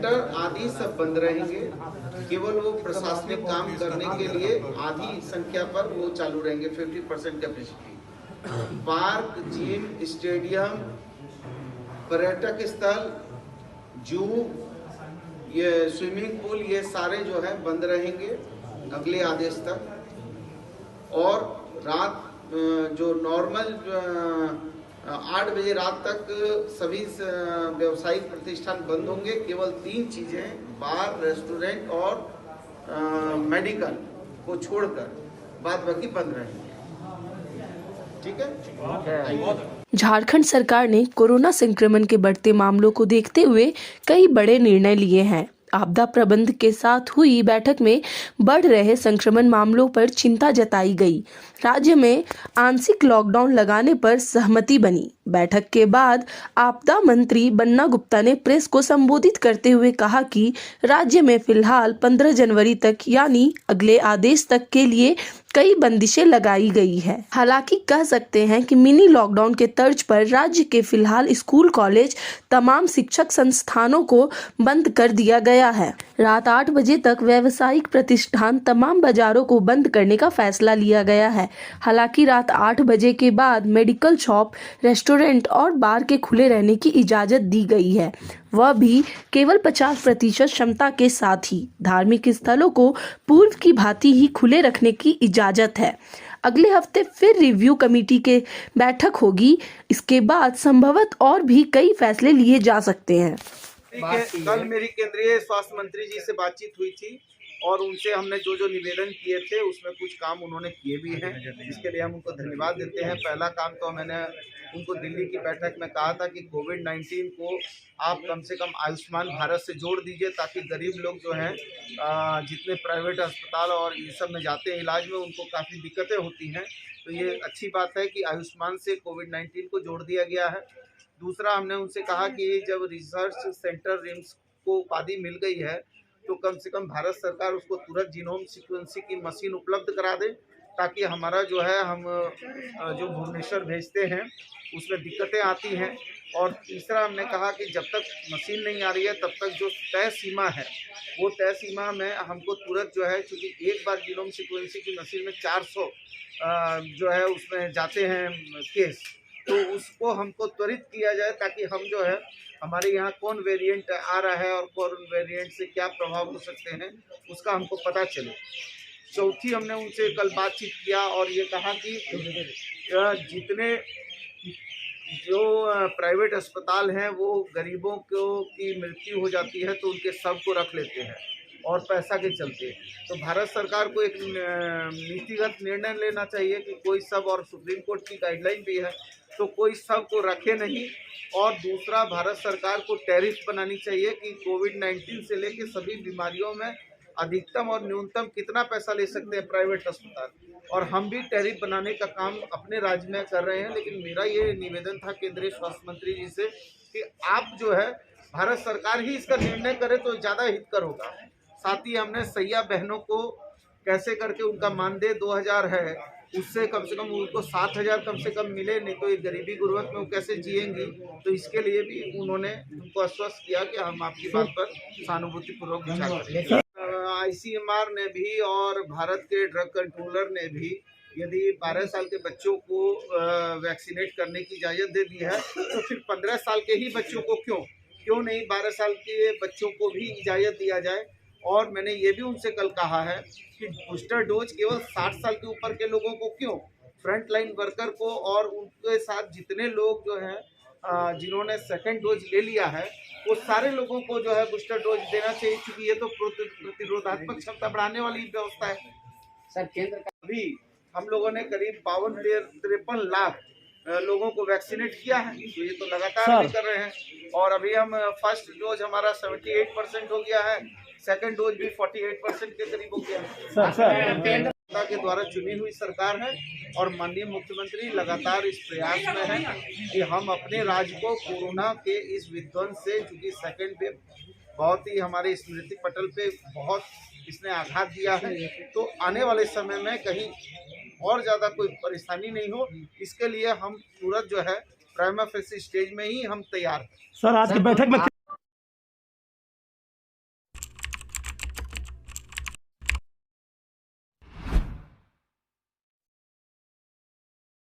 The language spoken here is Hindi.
सेंटर आदि सब बंद रहेंगे। केवल वो प्रशासनिक काम करने के लिए आधी संख्या पर वो चालू रहेंगे, 50% कैपेसिटी। पार्क, जिम, स्टेडियम, पर्यटक स्थल, जू, ये स्विमिंग पूल, ये सारे जो है बंद रहेंगे अगले आदेश तक। और रात जो नॉर्मल 8 बजे रात तक सभी व्यावसायिक प्रतिष्ठान बंद होंगे। केवल 3 चीजें, बार, रेस्टोरेंट और मेडिकल को छोड़कर बाद बाकी बंद रहेंगे। ठीक है। झारखंड सरकार ने कोरोना संक्रमण के बढ़ते मामलों को देखते हुए कई बड़े निर्णय लिए हैं। आपदा प्रबंधन के साथ हुई बैठक में बढ़ रहे संक्रमण मामलों पर चिंता जताई गई। राज्य में आंशिक लॉकडाउन लगाने पर सहमति बनी। बैठक के बाद आपदा मंत्री बन्ना गुप्ता ने प्रेस को संबोधित करते हुए कहा कि राज्य में फिलहाल 15 जनवरी तक यानी अगले आदेश तक के लिए कई बंदिशें लगाई गई है। हालांकि कह सकते हैं कि मिनी लॉकडाउन के तर्ज पर राज्य के फिलहाल स्कूल, कॉलेज, तमाम शिक्षक संस्थानों को बंद कर दिया गया है। रात 8 बजे तक व्यावसायिक प्रतिष्ठान, तमाम बाजारों को बंद करने का फैसला लिया गया है। हालांकि रात 8 बजे के बाद मेडिकल शॉप, रेस्टोरेंट और बार के खुले रहने की इजाजत दी गई है, वह भी केवल 50% क्षमता के साथ ही। धार्मिक स्थलों को पूर्व की भांति ही खुले रखने की इजाजत है। अगले हफ्ते फिर रिव्यू कमेटी के बैठक होगी। इसके बाद संभवतः और भी कई फैसले लिए जा सकते हैं। कल मेरी केंद्रीय स्वास्थ्य मंत्री जी से बातचीत हुई थी और उनसे हमने जो निवेदन किए थे उसमें कुछ काम उन्होंने किए भी हैं, इसके लिए हम उनको धन्यवाद देते हैं। पहला काम तो मैंने उनको दिल्ली की बैठक में कहा था कि कोविड-19 को आप कम से कम आयुष्मान भारत से जोड़ दीजिए, ताकि गरीब लोग जो हैं जितने प्राइवेट अस्पताल और ये सब में जाते हैं इलाज में, उनको काफ़ी दिक्कतें होती हैं। तो ये अच्छी बात है कि आयुष्मान से कोविड-19 को जोड़ दिया गया है। दूसरा, हमने उनसे कहा कि जब रिसर्च सेंटर रिम्स को उपाधि मिल गई है तो कम से कम भारत सरकार उसको तुरंत जीनोम सीक्वेंसिंग की मशीन उपलब्ध करा दे, ताकि हमारा जो है हम जो भुवनेश्वर भेजते हैं उसमें दिक्कतें आती हैं। और तीसरा, हमने कहा कि जब तक मशीन नहीं आ रही है तब तक जो तय सीमा है वो तय सीमा में हमको तुरंत जो है, क्योंकि एक बार जीनोम सीक्वेंसिंग की मशीन में 400 जो है उसमें जाते हैं केस, तो उसको हमको त्वरित किया जाए, ताकि हम जो है हमारे यहाँ कौन वेरिएंट आ रहा है और कौन वेरिएंट से क्या प्रभाव हो सकते हैं उसका हमको पता चले। चौथी, हमने उनसे कल बातचीत किया और ये कहा कि जितने जो प्राइवेट अस्पताल हैं वो गरीबों को की मृत्यु हो जाती है तो उनके सब को रख लेते हैं और पैसा के चलते। तो भारत सरकार को एक नीतिगत निर्णय लेना चाहिए कि कोई सब, और सुप्रीम कोर्ट की गाइडलाइन भी है, तो कोई सब को रखे नहीं। और दूसरा, भारत सरकार को टैरिफ बनानी चाहिए कि कोविड-19 से लेकर सभी बीमारियों में अधिकतम और न्यूनतम कितना पैसा ले सकते हैं प्राइवेट अस्पताल, और हम भी टैरिफ बनाने का काम अपने राज्य में कर रहे हैं। लेकिन मेरा ये निवेदन था केंद्रीय स्वास्थ्य मंत्री जी से कि आप जो है भारत सरकार ही इसका निर्णय करे तो ज़्यादा हितकर होगा। साथ ही हमने सैया बहनों को कैसे करके उनका मानदेय 2000 है, उससे कम से कम उनको 7000 कम से कम मिले, नहीं तो ये गरीबी गुर्बत में वो कैसे जिएंगी। तो इसके लिए भी उन्होंने उनको आश्वस्त किया कि हम आपकी बात पर सहानुभूतिपूर्वक विचार करेंगे। ICMR ने भी और भारत के ड्रग कंट्रोलर ने भी यदि 12 साल के बच्चों को वैक्सीनेट करने की इजाज़त दे दी है, तो फिर 15 साल के ही बच्चों को क्यों नहीं 12 साल के बच्चों को भी इजाज़त दिया जाए। और मैंने ये भी उनसे कल कहा है कि बूस्टर डोज केवल 60 साल के ऊपर के लोगों को क्यों, फ्रंट लाइन वर्कर को और उनके साथ जितने लोग जो हैं जिन्होंने सेकेंड डोज ले लिया है वो सारे लोगों को जो है बूस्टर डोज देना चाहिए, क्योंकि ये तो प्रतिरोधात्मक क्षमता बढ़ाने वाली व्यवस्था है। सर, केंद्र का भी हम लोगों ने करीब 52-53 लाख लोगों को वैक्सीनेट किया है, तो ये तो लगातार भी कर रहे हैं। और अभी हम फर्स्ट डोज हमारा 78% हो गया है, सेकंड डोज भी 48% के करीब हो गया है। के द्वारा चुनी हुई सरकार है और माननीय मुख्यमंत्री लगातार इस प्रयास में है कि हम अपने राज्य को कोरोना के इस विध्वंस से, चूँकि सेकंड वेव बहुत ही हमारे स्मृति पटल पे बहुत इसने आघात दिया है, तो आने वाले समय में कहीं और ज़्यादा कोई परेशानी नहीं हो, इसके लिए हम तुरंत जो है प्राइमा फेसी स्टेज में ही हम तैयार हैं। सर, आज की बैठक में